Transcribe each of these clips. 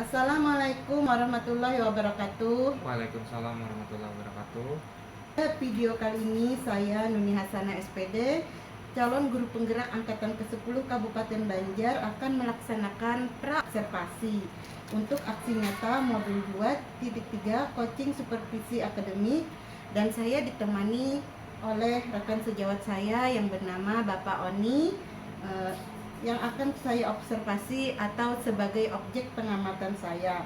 Assalamualaikum warahmatullahi wabarakatuh. Waalaikumsalam warahmatullahi wabarakatuh. Video kali ini saya Nuni Hasana SPD, calon guru penggerak angkatan ke-10 Kabupaten Banjar akan melaksanakan pra-observasi untuk aksi nyata modul 2.3 coaching supervisi akademik, dan saya ditemani oleh rekan sejawat saya yang bernama Bapak Oni yang akan saya observasi atau sebagai objek pengamatan saya.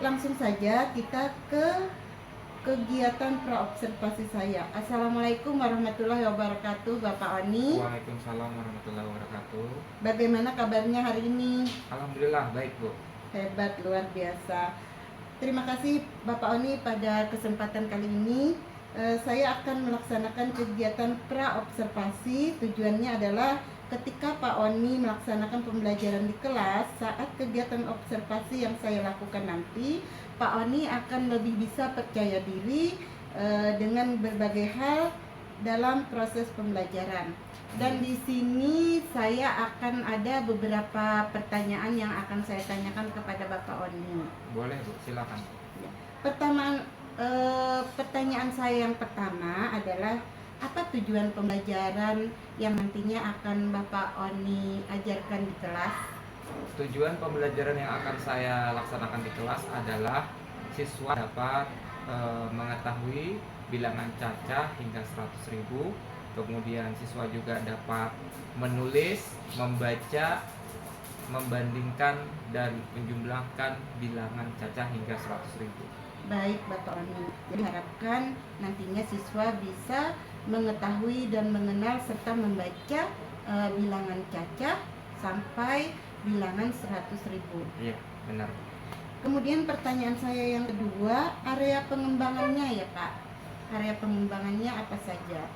Langsung saja kita ke kegiatan praobservasi saya. Assalamualaikum warahmatullahi wabarakatuh, Bapak Oni. Waalaikumsalam warahmatullahi wabarakatuh. Bagaimana kabarnya hari ini? Alhamdulillah baik, Bu. Hebat, luar biasa. Terima kasih Bapak Oni. Pada kesempatan kali ini saya akan melaksanakan kegiatan praobservasi. Tujuannya adalah ketika Pak Oni melaksanakan pembelajaran di kelas, saat kegiatan observasi yang saya lakukan nanti, Pak Oni akan lebih bisa percaya diri dengan berbagai hal dalam proses pembelajaran. Dan di sini saya akan ada beberapa pertanyaan yang akan saya tanyakan kepada Bapak Oni. Boleh, Bu, silakan. Pertanyaan saya yang pertama adalah, apa tujuan pembelajaran yang nantinya akan Bapak Oni ajarkan di kelas? Tujuan pembelajaran yang akan saya laksanakan di kelas adalah siswa dapat mengetahui bilangan cacah hingga 100.000. Kemudian siswa juga dapat menulis, membaca, membandingkan dan menjumlahkan bilangan cacah hingga 100.000. Baik, Bapak Oni. Jadi harapkan nantinya siswa bisa mengetahui dan mengenal serta membaca bilangan cacah sampai bilangan 100.000. Iya, benar. Kemudian pertanyaan saya yang kedua, area pengembangannya ya Pak. Area pengembangannya apa saja?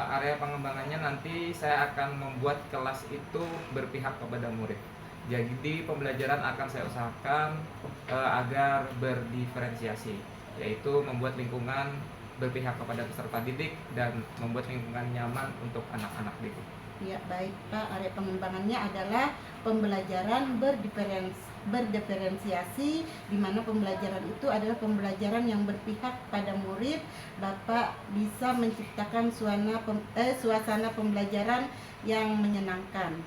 Area pengembangannya nanti saya akan membuat kelas itu berpihak kepada murid. Jadi di pembelajaran akan saya usahakan agar berdiferensiasi, yaitu membuat lingkungan berpihak kepada peserta didik dan membuat lingkungan nyaman untuk anak-anak didik. Ya, baik Pak. Area pengembangannya adalah pembelajaran berdiferensiasi, di mana pembelajaran itu adalah pembelajaran yang berpihak pada murid. Bapak bisa menciptakan suasana pembelajaran yang menyenangkan.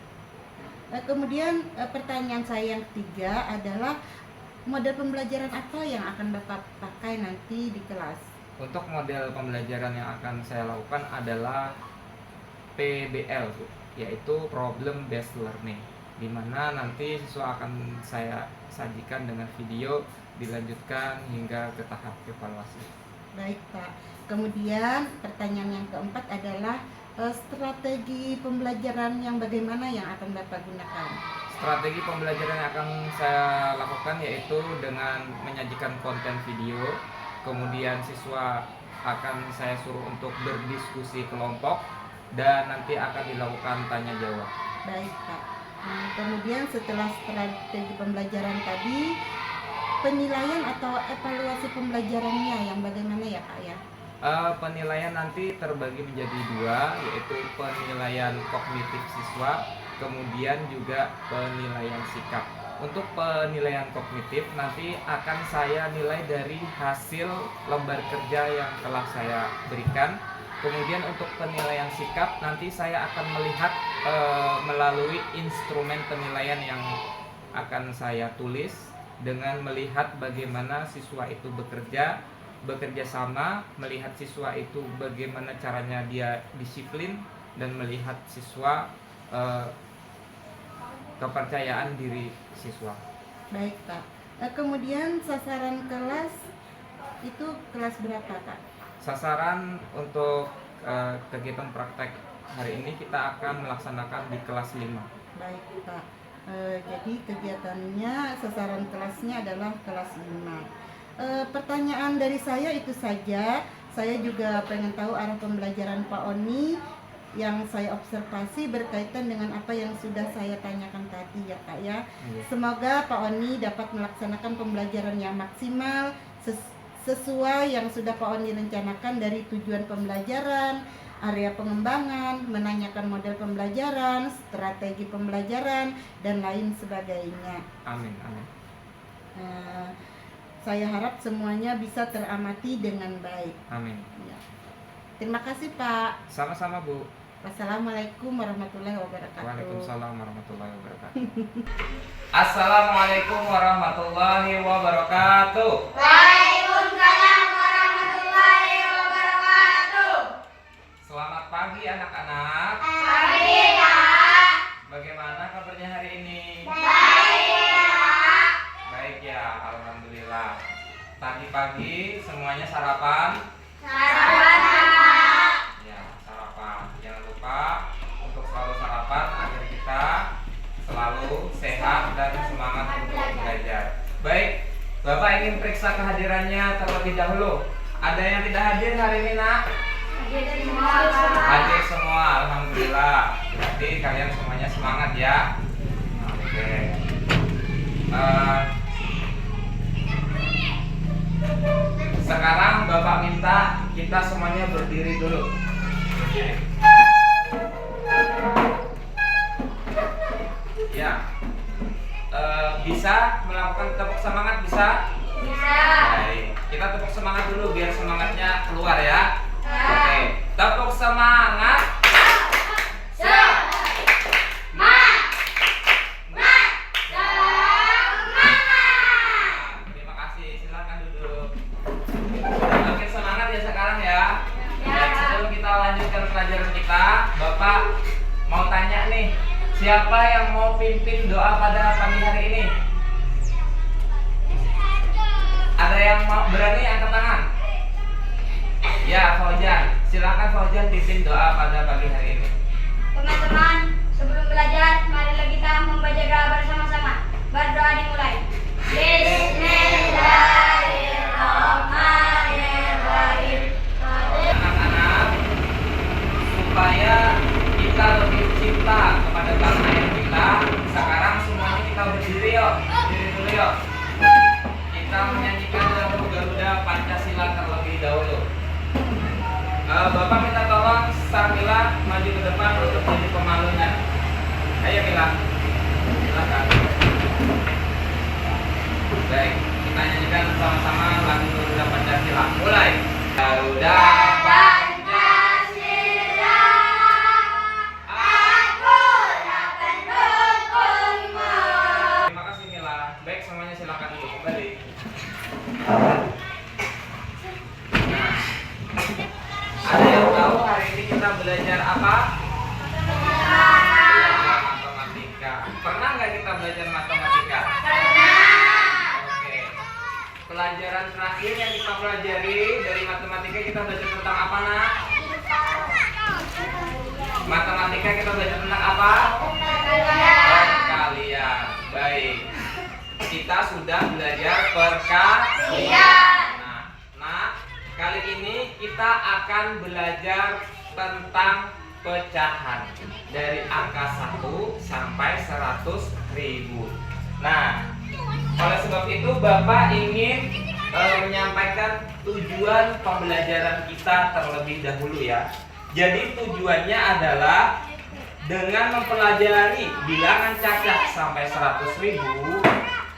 Kemudian pertanyaan saya yang ketiga adalah, model pembelajaran apa yang akan Bapak pakai nanti di kelas? Untuk model pembelajaran yang akan saya lakukan adalah PBL, yaitu Problem Based Learning, di mana nanti siswa akan saya sajikan dengan video, dilanjutkan hingga ke tahap evaluasi. Baik Pak. Kemudian pertanyaan yang keempat adalah, strategi pembelajaran yang bagaimana yang akan Bapak gunakan? Strategi pembelajaran yang akan saya lakukan yaitu dengan menyajikan konten video, kemudian siswa akan saya suruh untuk berdiskusi kelompok, dan nanti akan dilakukan tanya jawab. Baik Pak. Kemudian setelah strategi pembelajaran tadi, penilaian atau evaluasi pembelajarannya yang bagaimana ya Pak ya? Penilaian nanti terbagi menjadi dua, yaitu penilaian kognitif siswa, kemudian juga penilaian sikap. Untuk penilaian kognitif nanti akan saya nilai dari hasil lembar kerja yang telah saya berikan. Kemudian untuk penilaian sikap nanti saya akan melihat melalui instrumen penilaian yang akan saya tulis, dengan melihat bagaimana siswa itu bekerja sama, melihat siswa itu bagaimana caranya dia disiplin, dan melihat siswa kepercayaan diri siswa. Baik Pak. Kemudian sasaran kelas itu kelas berapa Pak? Sasaran untuk kegiatan praktek hari ini kita akan melaksanakan di kelas 5. Baik Pak. Jadi kegiatannya, sasaran kelasnya adalah kelas 5. Pertanyaan dari saya itu saja. Saya juga pengen tahu arah pembelajaran Pak Oni yang saya observasi berkaitan dengan apa yang sudah saya tanyakan tadi ya Pak ya. Semoga Pak Oni dapat melaksanakan pembelajaran yang maksimal sesuai yang sudah Pak Oni rencanakan, dari tujuan pembelajaran, area pengembangan, menanyakan model pembelajaran, strategi pembelajaran, dan lain sebagainya. Amin, amin. Eh, saya harap semuanya bisa teramati dengan baik. Amin. Ya. Terima kasih Pak. Sama-sama Bu. Wassalamualaikum warahmatullahi wabarakatuh. Waalaikumsalam warahmatullahi wabarakatuh. Assalamualaikum warahmatullahi wabarakatuh. Waalaikumsalam warahmatullahi wabarakatuh. Selamat pagi anak-anak. Pagi, Kak. Bagaimana kabarnya hari ini? Baik, Kak. Baik ya, alhamdulillah. Tadi pagi semuanya sarapan? Sarapan, Kak. Ya, sarapan. Jangan lupa untuk selalu sarapan agar kita selalu sehat dan semangat untuk belajar. Baik, Bapak ingin periksa kehadirannya terlebih dahulu. Ada yang tidak hadir hari ini, Nak? Hadir semua, Kak. Hadir semua, alhamdulillah. Berarti kalian semuanya semangat ya. Oke. Sekarang Bapak minta kita semuanya berdiri dulu. Berdiri. Ya. Bisa melakukan tepuk semangat, bisa? Bisa. Baik. Kita tepuk semangat dulu biar semangatnya keluar ya. Ya. Oke. Tepuk semangat. Terima kasih. Silakan duduk. Sudah makin semangat ya sekarang ya. Baik, sebelum kita lanjutkan pelajaran kita, Bapak mau tanya nih, siapa yang mau pimpin doa pada pagi hari ini? Ada yang mau berani angkat tangan? Ya, Fauzan. Silakan Fauzan pimpin doa pada pagi hari ini. Teman-teman, sebelum belajar, marilah kita membaca doa bersama-sama. Berdoa dimulai. Bismillahirrahmanirrahim. Anak-anak, supaya kita lebih cinta kepada bangsa yang kita, sekarang semuanya kita berdiri yuk. Berdiri dulu yuk. Kita menyanyikan lagu Garuda Pancasila terlebih dahulu. Bapak minta tolong Sarmila maju ke depan untuk jadi pemalunya. Ayo Mila, silakan. Baik, kita nyanyikan sama-sama lagu Garuda Pancasila. Mulai. Garuda Pancasila, aku yang pendukungmu. Terima kasih Mila. Baik, semuanya silakan duduk kembali. Nah, ada yang tahu hari ini kita belajar apa? Belajar matematika. Pernah nggak kita belajar matematika? Oke. Pelajaran terakhir yang kita pelajari dari matematika kita belajar tentang apa, Nak? Matematika kita belajar tentang apa? Perkalian. Baik. Kita sudah belajar perkalian. Nah, kali ini kita akan belajar tentang pecahan dari angka 1 sampai 100.000. Nah, oleh sebab itu Bapak ingin menyampaikan tujuan pembelajaran kita terlebih dahulu ya. Jadi tujuannya adalah dengan mempelajari bilangan cacah sampai 100.000,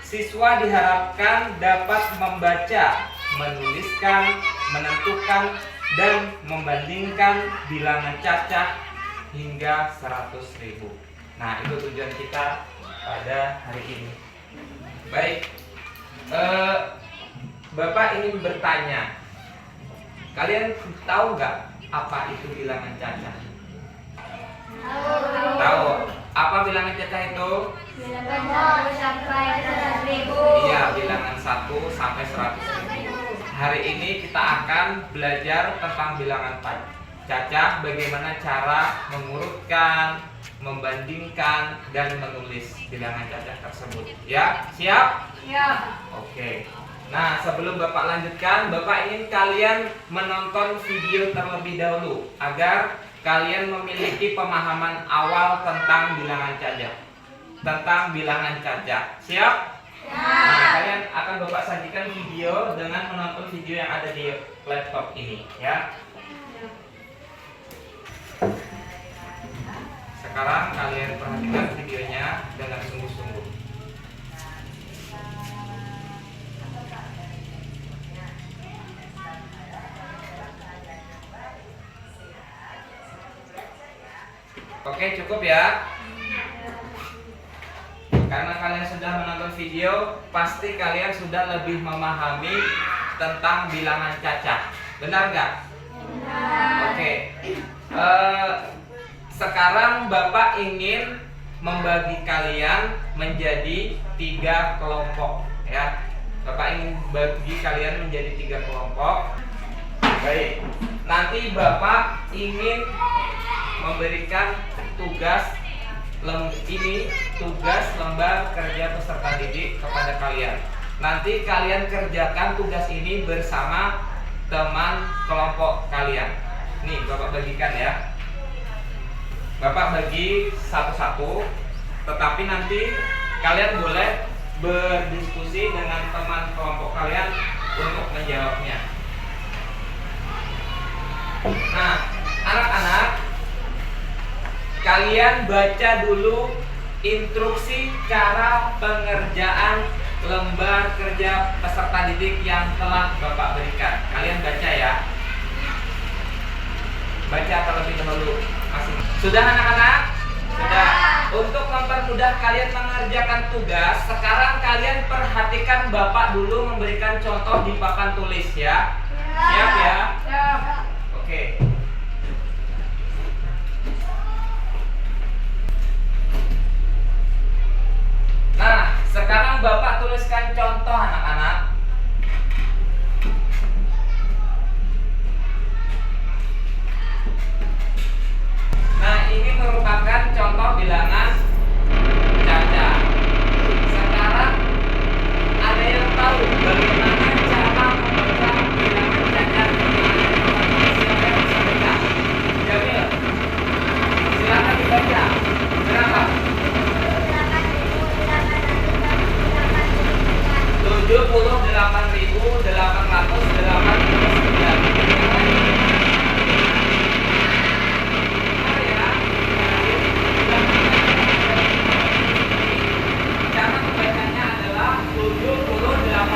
siswa diharapkan dapat membaca, menuliskan, menentukan, dan membandingkan bilangan cacah hingga 100.000. Nah, itu tujuan kita pada hari ini. Baik, Bapak ingin bertanya, kalian tahu nggak apa itu bilangan cacah? Tahu. Apa bilangan cacah itu? Bilangan 1 sampai 100.000. Iya, bilangan 1 sampai 100.000. Hari ini kita akan belajar tentang bilangan cacah, bagaimana cara mengurutkan, membandingkan, dan menulis bilangan cacah tersebut. Ya, siap? Ya. Oke. Nah, sebelum Bapak lanjutkan, Bapak ingin kalian menonton video terlebih dahulu agar kalian memiliki pemahaman awal tentang bilangan cacah. Tentang bilangan cacah. Siap? Nah, kalian akan Bapak sajikan video dengan menonton video yang ada di laptop ini, ya. Sekarang kalian perhatikan videonya dengan sungguh-sungguh. Oke, cukup ya. Karena kalian sudah menonton video, pasti kalian sudah lebih memahami tentang bilangan cacah. Benar nggak? Oke. Sekarang Bapak ingin membagi kalian menjadi 3 kelompok, ya. Bapak ingin bagi kalian menjadi 3 kelompok. Baik. Nanti Bapak ingin memberikan tugas lembar kerja peserta didik kepada kalian. Nanti kalian kerjakan tugas ini bersama teman kelompok kalian. Nih, Bapak bagikan ya. Bapak bagi satu-satu, tetapi nanti kalian boleh berdiskusi dengan teman kelompok kalian untuk menjawabnya. Nah, anak-anak, kalian baca dulu instruksi cara pengerjaan lembar kerja peserta didik yang telah Bapak berikan. Kalian baca ya. Baca terlebih dahulu. Sudah anak-anak? Sudah. Untuk mempermudah kalian mengerjakan tugas, sekarang kalian perhatikan Bapak dulu memberikan contoh di papan tulis ya. Siap ya? Oke. Nah, sekarang Bapak tuliskan contoh anak-anak. Nah, ini merupakan contoh bilangan cacah. Sekarang ada yang tahu bagaimana cara membaca bilangan cacah? Siapa yang bisa baca? Jamil, silakan dibaca. Berapa? 78.889. Cara membacanya adalah 78.889.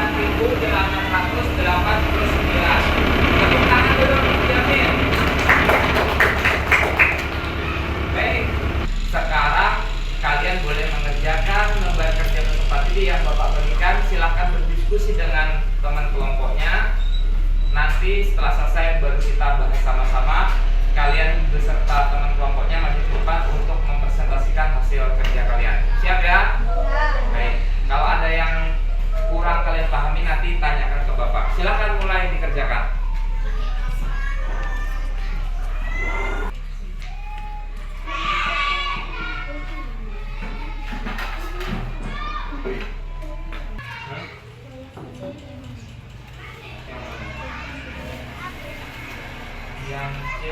Tepuk tangan dulu untuk Jamil. Baik, sekarang kalian boleh mengerjakan lembar kerja peserta didik yang Bapak berikan. Silahkan berdiskusi dengan teman kelompoknya. Nanti setelah selesai baru kita bahas sama-sama. Kalian beserta teman kelompoknya maju ke depan untuk mempresentasikan hasil kerja kalian. Siap ya? Baik. Kalau ada yang kurang kalian pahami nanti tanyakan ke Bapak. Silahkan mulai dikerjakan. Yang C.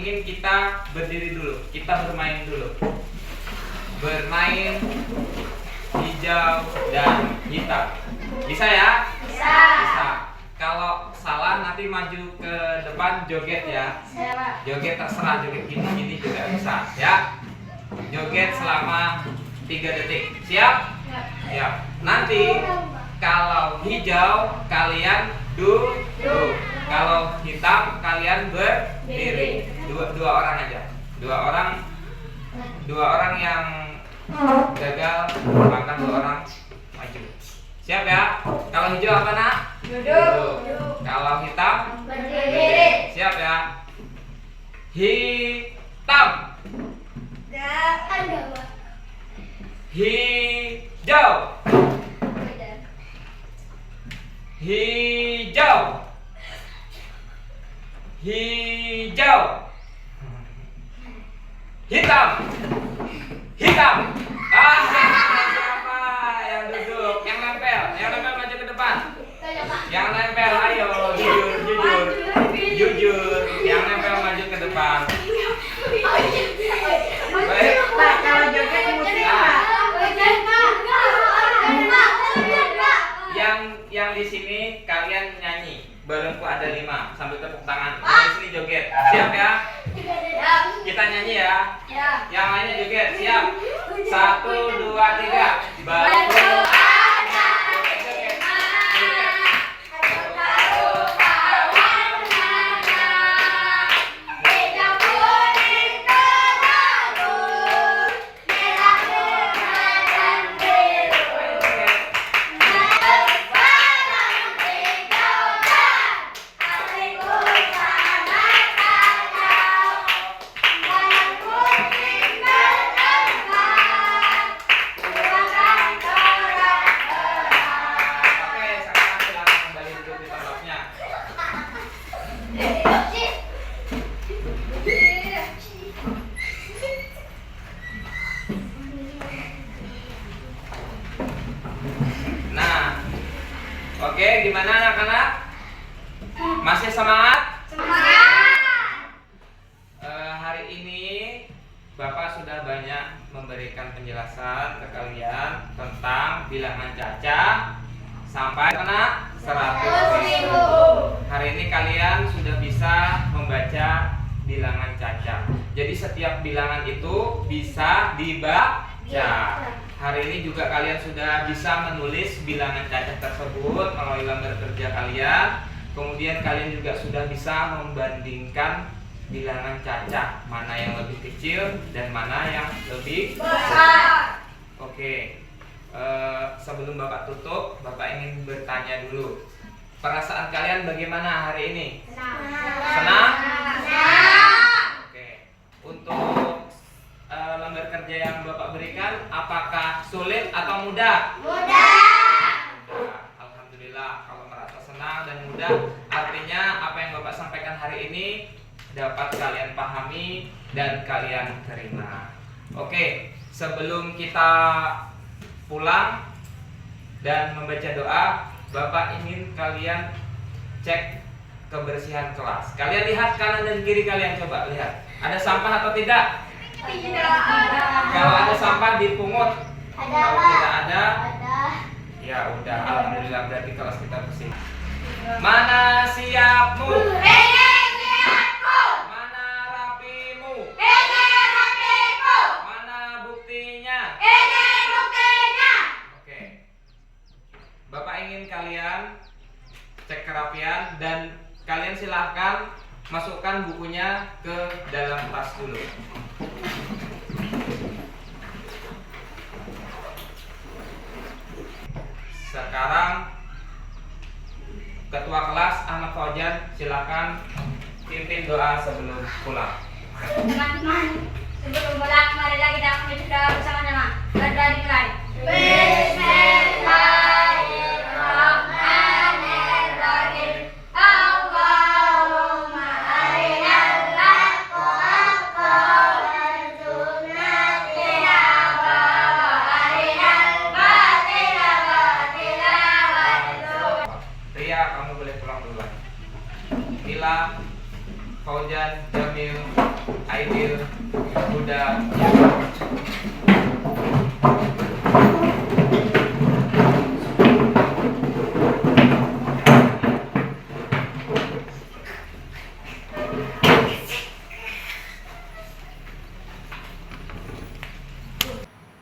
ingin kita berdiri dulu, kita bermain dulu. Bermain hijau dan hitam. Bisa ya? Bisa. Bisa. Kalau salah nanti maju ke depan joget ya. Siapa? Joget terserah, joget gini-gini juga bisa ya. Joget selama 3 detik. Siap? Siap. Nanti kalau hijau kalian duduk. Kalau hitam kalian berdiri. Dua orang aja. Dua orang yang gagal, maka 2 orang maju. Siap ya? Kalau hijau apa nak? Duduk. Kalau hitam Berdiri. siap ya? Hitam. Hijau. Hijau. Hijau. Hitam. Hitam. Siapa yang duduk? Yang nempel maju ke depan. Yang nempel, ayo jujur. Yang nempel maju ke depan. Baik. Pak, kalau joget musik Pak. Yang di sini kalian nyanyi. Barengku ada 5 sambil tepuk tangan. Yang di sini joget. Siap ya? Kita nyanyi ya. Yang lainnya joget. Siap. 1, 2, 3. Baru. Oke, gimana anak-anak? Masih semangat? Hari ini Bapak sudah banyak memberikan penjelasan ke kalian tentang bilangan cacah sampai kena 100.000. Hari ini kalian sudah bisa membaca bilangan cacah. Jadi setiap bilangan itu bisa dibaca. Hari ini juga kalian sudah bisa menulis bilangan cacah tersebut melalui lembar kerja kalian. Kemudian kalian juga sudah bisa membandingkan bilangan cacah, mana yang lebih kecil dan mana yang lebih besar. Oke, sebelum Bapak tutup, Bapak ingin bertanya dulu. Perasaan kalian bagaimana hari ini? Senang? Oke, untuk lembar kerja yang Bapak berikan, apakah sulit atau mudah? Mudah. Alhamdulillah, kalau merasa senang dan mudah, artinya apa yang Bapak sampaikan hari ini dapat kalian pahami dan kalian terima. Oke, sebelum kita pulang dan membaca doa, Bapak ingin kalian cek kebersihan kelas. Kalian lihat kanan dan kiri kalian, coba lihat. Ada sampah atau tidak? Tidak ada. Kalau ada sampah dipungut. Ada, Kalau Pak. tidak ada, ya udah, alhamdulillah berarti kelas kita bersih. Mana siapmu? Mana rapimu? Mana buktinya? Oke. Bapak ingin kalian cek kerapian dan kalian silahkan masukkan bukunya ke dalam tas dulu. Sekarang Ketua kelas Ahmad Fauzan silakan pimpin doa sebelum pulang. Teman-teman, sebelum pulang, marilah kita membaca doa bersama-sama. Berdoa dimulai. Bismillahirrahmanirrahim. Allahumma arinal haqqa haqqan warzuqna ittiba'ahu wa arinal batila batilan warzuqna. Ria, kamu boleh pulang duluan. Mila, Faujan, Jamil, Aidil, Huda, ya.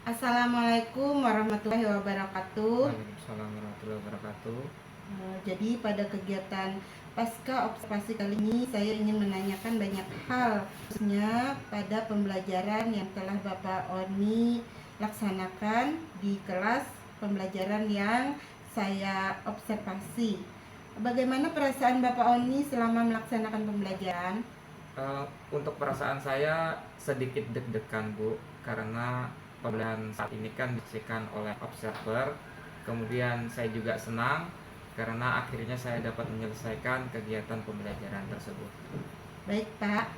Assalamualaikum warahmatullahi wabarakatuh. Waalaikumsalam warahmatullahi wabarakatuh. Jadi pada kegiatan pasca observasi kali ini saya ingin menanyakan banyak hal, khususnya pada pembelajaran yang telah Bapak Oni laksanakan di kelas pembelajaran yang saya observasi. Bagaimana perasaan Bapak Oni selama melaksanakan pembelajaran? Untuk perasaan saya sedikit deg-degan, Bu, karena pembelajaran saat ini kan disaksikan oleh observer. Kemudian saya juga senang karena akhirnya saya dapat menyelesaikan kegiatan pembelajaran tersebut. Baik Pak,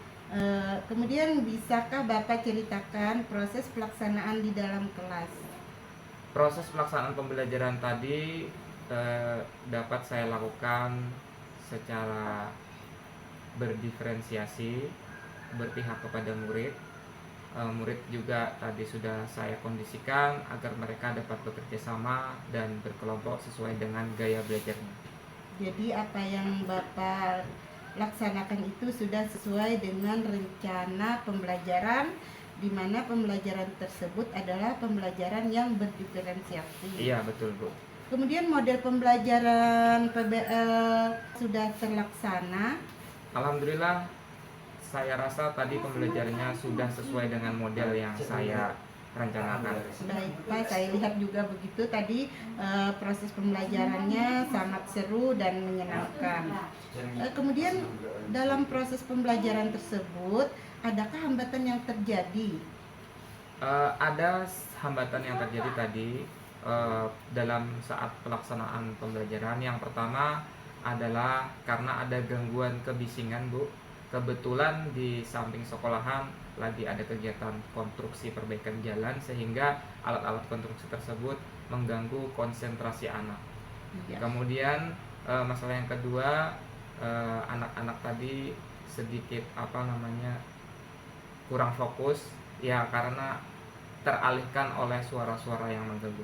kemudian bisakah Bapak ceritakan proses pelaksanaan di dalam kelas? Proses pelaksanaan pembelajaran tadi dapat saya lakukan secara berdiferensiasi, berpihak kepada murid. Murid juga tadi sudah saya kondisikan agar mereka dapat bekerja sama dan berkelompok sesuai dengan gaya belajarnya. Jadi apa yang Bapak laksanakan itu sudah sesuai dengan rencana pembelajaran, di mana pembelajaran tersebut adalah pembelajaran yang berdiferensiasi. Iya, betul, Bu. Kemudian model pembelajaran PBL sudah terlaksana. Alhamdulillah, saya rasa tadi pembelajarannya sudah sesuai dengan model yang saya rencanakan. Baik Pak, saya lihat juga begitu tadi proses pembelajarannya sangat seru dan menyenangkan. Kemudian dalam proses pembelajaran tersebut, adakah hambatan yang terjadi? Ada hambatan yang terjadi tadi dalam saat pelaksanaan pembelajaran. Yang pertama adalah karena ada gangguan kebisingan, Bu. Kebetulan di samping sekolahan lagi ada kegiatan konstruksi perbaikan jalan, sehingga alat-alat konstruksi tersebut mengganggu konsentrasi anak. Ya. Kemudian masalah yang kedua, anak-anak tadi sedikit kurang fokus ya, karena teralihkan oleh suara-suara yang mengganggu.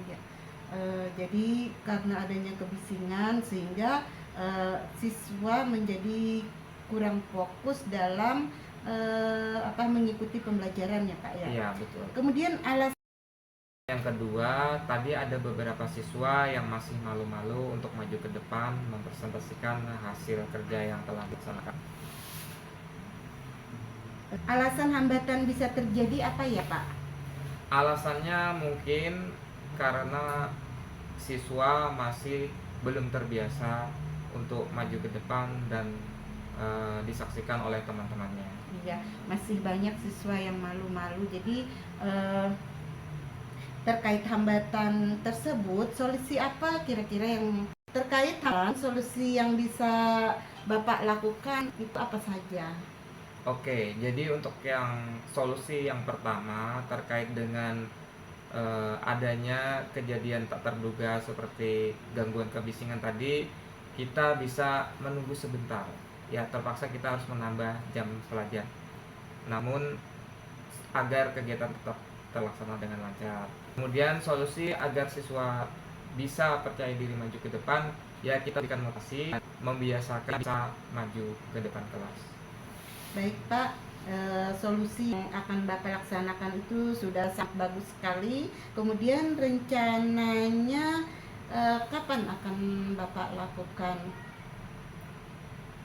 Ya. Jadi karena adanya kebisingan sehingga siswa menjadi kurang fokus dalam mengikuti pembelajaran ya Pak ya. Iya, betul. Kemudian alasan Yang kedua, tadi ada beberapa siswa yang masih malu-malu untuk maju ke depan mempresentasikan hasil kerja yang telah dilaksanakan. alasan hambatan bisa terjadi apa ya Pak? Alasannya mungkin karena siswa masih belum terbiasa untuk maju ke depan dan disaksikan oleh teman-temannya. Iya, masih banyak siswa yang malu-malu. Jadi terkait hambatan tersebut, solusi apa kira-kira yang terkait solusi yang bisa Bapak lakukan itu apa saja? Oke, jadi untuk yang solusi yang pertama terkait dengan adanya kejadian tak terduga seperti gangguan kebisingan tadi, kita bisa menunggu sebentar. Ya, terpaksa kita harus menambah jam pelajaran. Namun agar kegiatan tetap terlaksana dengan lancar. Kemudian solusi agar siswa bisa percaya diri maju ke depan, ya kita berikan motivasi, membiasakan bisa maju ke depan kelas. Baik Pak, solusi yang akan Bapak laksanakan itu sudah sangat bagus sekali. Kemudian rencananya kapan akan Bapak lakukan?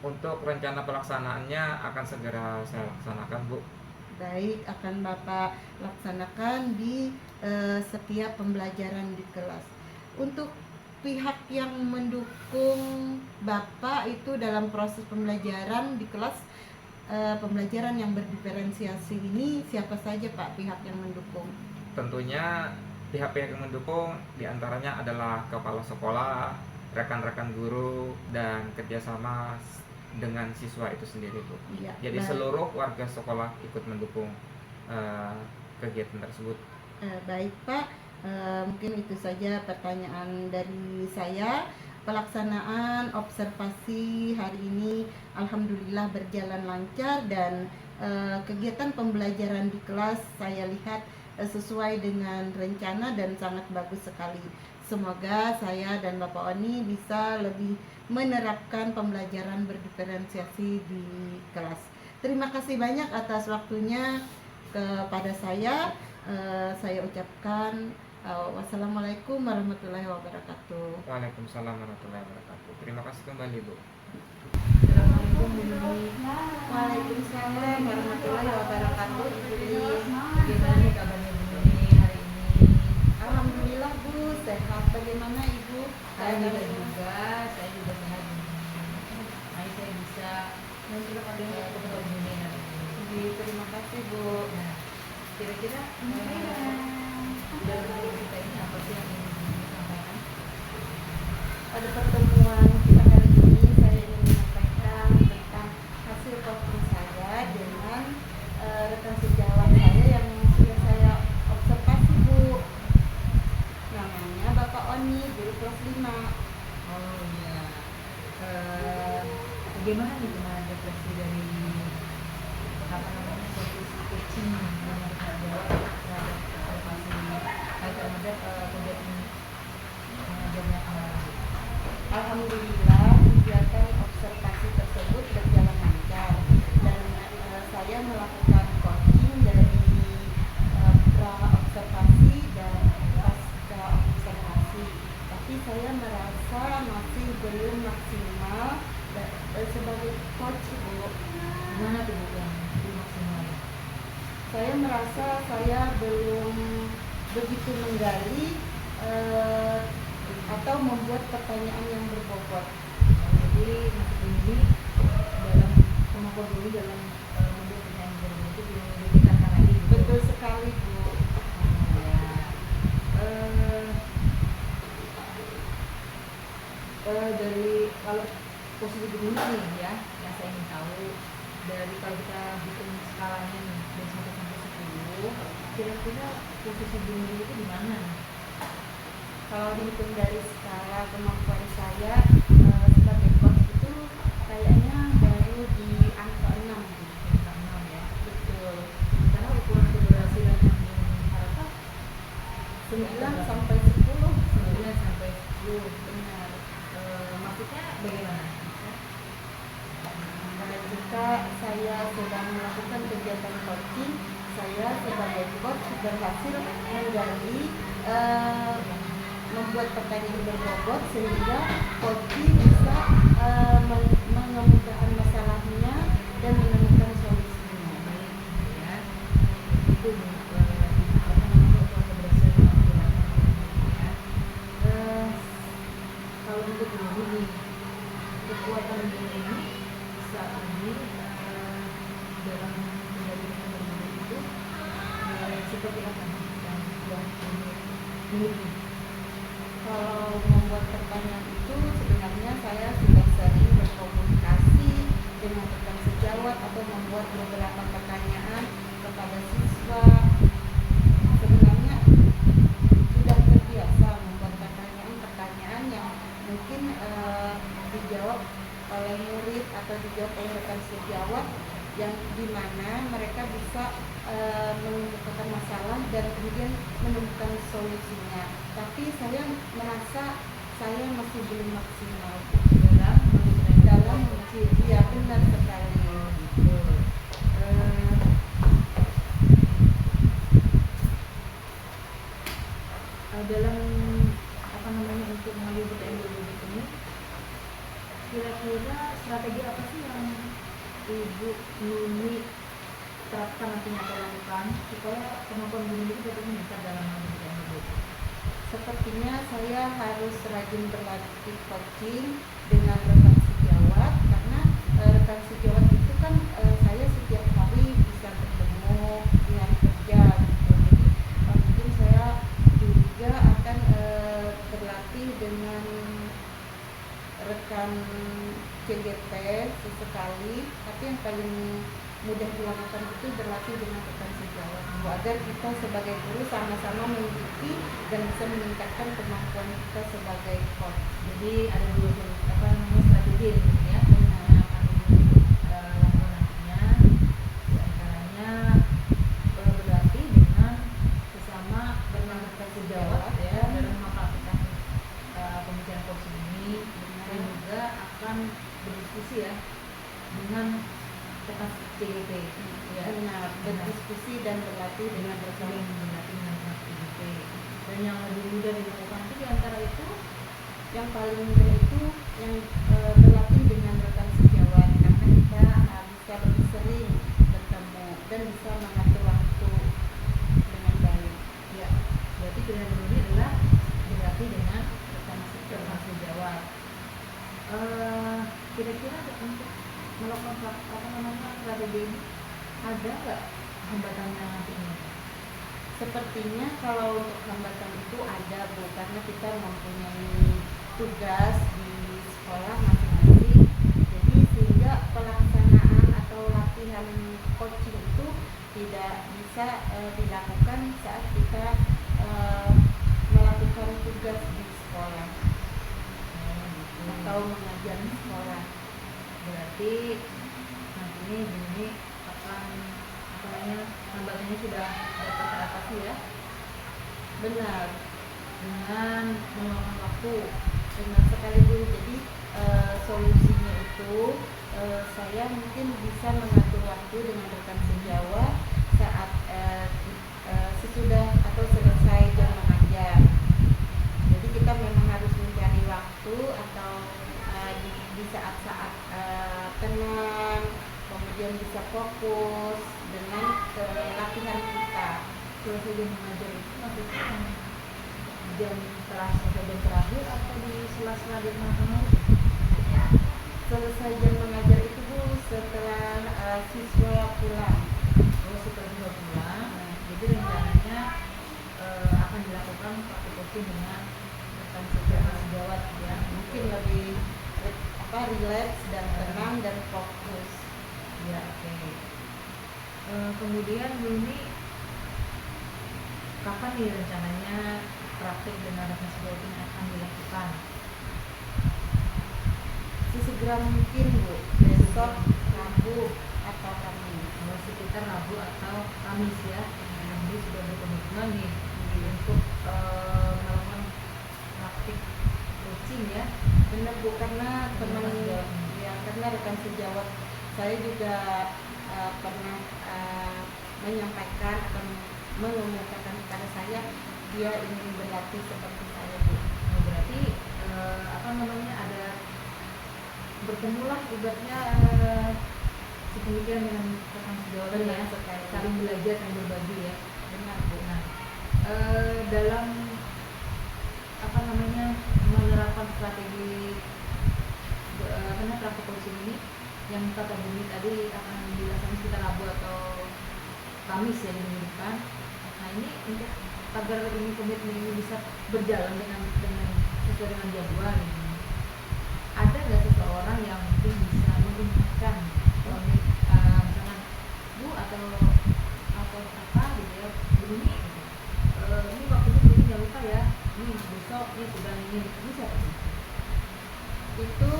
Untuk rencana pelaksanaannya akan segera saya laksanakan, Bu. Baik, akan Bapak laksanakan di setiap pembelajaran di kelas. Untuk pihak yang mendukung Bapak itu dalam proses pembelajaran di kelas, pembelajaran yang berdiferensiasi ini siapa saja Pak pihak yang mendukung? Tentunya pihak-pihak yang mendukung diantaranya adalah kepala sekolah, rekan-rekan guru, dan kerjasama dengan siswa itu sendiri, Bu. Iya, Jadi baik. seluruh warga sekolah ikut mendukung kegiatan tersebut. Baik Pak, mungkin itu saja pertanyaan dari saya. pelaksanaan observasi hari ini alhamdulillah berjalan lancar dan kegiatan pembelajaran di kelas saya lihat sesuai dengan rencana dan sangat bagus sekali. Semoga saya dan Bapak Oni bisa lebih menerapkan pembelajaran berdiferensiasi di kelas. Terima kasih banyak atas waktunya kepada saya. Saya ucapkan wassalamualaikum warahmatullahi wabarakatuh. Waalaikumsalam warahmatullahi wabarakatuh. Terima kasih kembali, Bu. Assalamualaikum Bu Nuni. Waalaikumsalam warahmatullahi wabarakatuh. Bagaimana nih kabarnya Bu Nuni hari ini? Alhamdulillah Bu, sehat. Bagaimana Ibu? Alhamdulillah saya juga sehat Bu Nuni. Nah, saya bisa ketemu Bu Nuni hari ini. Terima kasih Bu. Nah, kira-kira dalam kita ini apa sih yang ingin disampaikan? Pada pertemuan kita kali ini saya ingin menyampaikan tentang hasil coaching saya dengan rekan sejawat saya yang sudah saya observasi Bu. Namanya Bapak Oni, guru kelas 5. Oh iya. Bagaimana nih kemarin refleksi dari proses coaching dengan rekan sejawat terhadap kegiatan mengajarnya kemarin? Alhamdulillah kegiatan observasi tersebut berjalan lancar dan saya melakukan coaching dari pra observasi dan pasca observasi. Tapi saya merasa masih belum maksimal sebagai coach Bu. Gimana tuh Bu yang belum maksimal? Saya merasa saya belum begitu menggali atau membuat pertanyaan yang berbobot. Jadi maksud ini dalam kemampuan dulu dalam membuat pertanyaan berbobot itu belum ditingkatkan lagi. Betul sekali Bu. Dari kalau posisi begini nih ya, yang saya ingin tahu dari kalau kita bikin skalanya nih dari 1 sampai 10, kira-kira posisi begini itu di mana? Kalau dihitung dari skala kemampuan saya sebagai coach itu kayaknya baru di angka 6 Bu. Angka 6 ya. Betul. Karena ukuran keberhasilan yang diharapkan 9 sampai 10. 9 sampai 10. Benar. Maksudnya bagaimana? Jika saya sedang melakukan kegiatan coaching, saya sebagai coach berhasil menggali membuat pertanyaan berbobot sehingga coaching bisa mengemukakan masalahnya dan menemukan solusinya. Baik ya. Itu apa namanya ukuran keberhasilan yang diharapkan ya. Kalau untuk dulu nih kekuatan ini saat ini dalam menjadi guru itu seperti apa yang dimiliki? Kalau membuat pertanyaan itu sebenarnya saya sudah sering berkomunikasi dengan rekan sejawat atau membuat beberapa pertanyaan kepada siswa. Sebenarnya sudah terbiasa membuat pertanyaan-pertanyaan yang mungkin dijawab oleh murid atau dijawab oleh rekan sejawat yang dimana mereka bisa menemukan masalah dan kemudian menemukan solusinya. Tapi saya merasa saya masih belum maksimal dalam ya benar sekali. Dalam apa namanya untuk mengambil pertanyaan ini, kira-kira strategi apa sih yang Ibu Nuni terapkan nantinya atau lakukan supaya kemampuan guru itu tetap meningkat dalam mengambil pertanyaan? Sepertinya saya harus rajin berlatih coaching dengan rekan sejawat karena rekan sejawat itu kan saya setiap hari bisa bertemu dengan kerja gitu. Jadi mungkin saya juga akan berlatih dengan rekan CGP sesekali, tapi yang paling mudah dilakukan itu berlatih dengan rekan sejawat agar kita sebagai guru sama-sama mengikuti dan bisa meningkatkan kemampuan kita sebagai coach. Jadi ada dua strategi ini ya yang akan dilakukan nantinya, di antaranya berlatih dengan sesama rekan sejawat ya dalam mempraktikkan pembicaraan coaching ini, dan juga akan berdiskusi ya dengan rekan CGT ya, Benar, berdiskusi dan berlatih dengan bersama. berlatih dengan rekan CGT. Dan yang lebih mudah dilakukan itu diantara itu Yang paling mudah itu yang berlatih dengan rekan sejawat, karena kita bisa lebih sering bertemu dan bisa mengatur waktu dengan baik. ya, berarti pilihan ini adalah berlatih dengan rekan sejawat. Kira-kira untuk melakukan strategi ini ada nggak hambatannya nantinya? Sepertinya kalau untuk hambatan itu ada, Bu, karena kita mempunyai tugas di sekolah masing-masing. Jadi sehingga pelaksanaan atau latihan coaching itu tidak bisa dilakukan saat kita melakukan tugas di sekolah atau mengajar di sekolah. Berarti nantinya ini akan hambatannya sudah dapat teratasi ya, Benar, dengan meluangkan waktu. benar sekali, Bu. Jadi solusinya itu saya mungkin bisa mengatur waktu dengan rekan sejawat saat sesudah atau selesai jam mengajar. Jadi kita memang harus mencari waktu atau di saat-saat tenang, kemudian bisa fokus dengan latihan kita. Selesai jam mengajar itu maksudnya jam terakhir atau di sela-sela di tengah-tengah? Selesai jam mengajar itu, Bu, setelah siswa pulang. Setelah siswa pulang, jadi rencananya akan dilakukan praktik coaching dengan rekan sejawat ya, Mungkin lebih relax dan tenang dan fokus. ya, oke. Kemudian ini kapan nih rencananya praktik dengan rekan sejawat ini akan dilakukan? Sesegera mungkin, Bu, besok, Rabu atau Kamis. Sekitar Rabu atau Kamis ya. Jadi sudah berkomitmen nih untuk melakukan praktik coaching ya. Benar, Bu, karena teman Rekan sejawat. ya, karena rekan sejawat saya juga pernah menyampaikan atau mengumumkan kepada saya dia ingin berlatih seperti saya, Bu. Berarti ada bertemulah ibaratnya sepemikiran dengan rekan sejawat ya, Benar sekali. saling belajar dan berbagi ya. Benar, Bu. Nah, dalam menerapkan strategi praktik coaching ini yang kata Bumi tadi akan dilaksanakan sekitar Rabu atau Kamis ya diminggukan. Nah, ini untuk agar ini komitmen ini bisa berjalan dengan sesuai dengan jadwal ini, ada nggak seseorang yang mungkin bisa mengingatkan misalkan Bu atau apa gitu ya, Bumi gitu. Ini waktunya Bumi jangan lupa ya, ini besok ini sudah ini bisa apa sih? Itu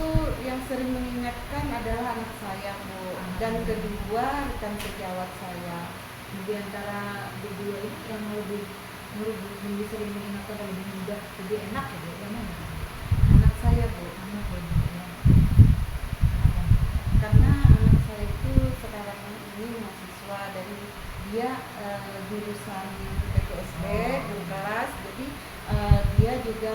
yang sering mengingatkan adalah anak saya, Bu, dan kedua rekan sejawat saya. Di antara berdua ini yang lebih sering mengingatkan dan lebih mudah, lebih enak gitu, yang mana? Anak saya, Bu, Anak lebih enak. karena anak saya itu sekarang ini mahasiswa dari dia jurusan PTSD guru kelas, jadi dia juga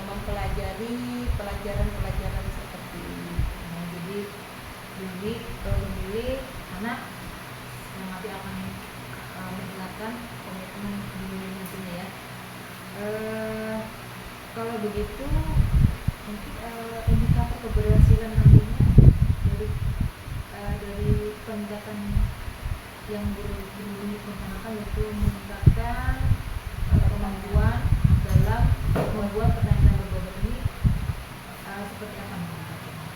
mempelajari pelajaran-pelajaran seperti ini. Nah, jadi Bumi memilih anak yang nanti akan mengingatkan komitmen di nantinya ya. Kalau begitu mungkin indikator keberhasilan nantinya dari peningkatan yang Bumi rencanakan yaitu meningkatkan kemampuan dalam membuat pertanyaan berbobot ini seperti apa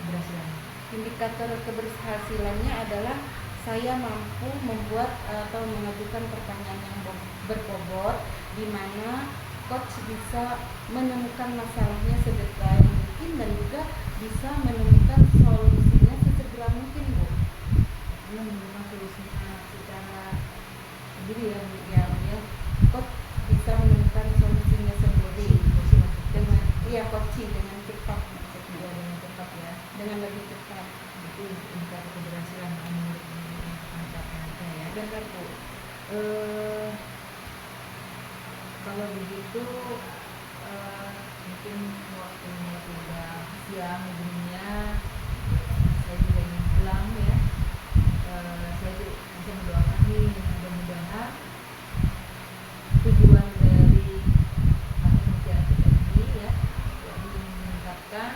keberhasilannya? Indikator keberhasilannya adalah saya mampu membuat atau mengajukan pertanyaan yang berbobot, di mana coach bisa menemukan masalahnya sedetail mungkin dan juga bisa menemukan solusinya sesegera mungkin, Bu. Dia menemukan solusinya secara sendiri ya, Coach bisa menemukan solusinya sendiri dengan dengan cepat maksudnya, dengan cepat ya. dengan lebih cepat. Itu indikator keberhasilan menurut anak-anak ya. Benar, Bu. Kalau begitu mungkin waktunya sudah siang dunia, saya juga ingin pulang ya. Saya juga bisa mendoakan nih, mudah-mudahan tujuan dari pembicaraan kita ini ya, yakni meningkatkan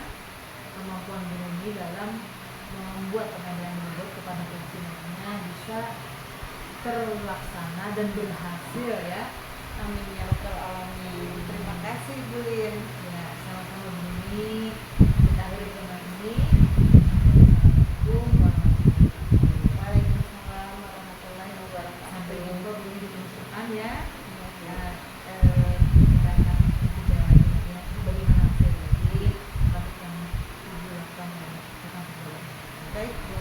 kemampuan guru ini dalam membuat pengadaan bobot kepada pensiunnya bisa terlaksana dan berhasil ya. Amin ya rabbal alamin. Terima kasih, Bu Lin. Ya, sama-sama begini kita akhiri pertemuan ini. Assalamualaikum warahmatullahi wabarakatuh. Waalaikumsalam warahmatullahi wabarakatuh. Sampai jumpa di Quran ya. Ya. Kita akan bicara lagi ya. Bagaimana hasil dari topik yang 78 dan 80. Baik.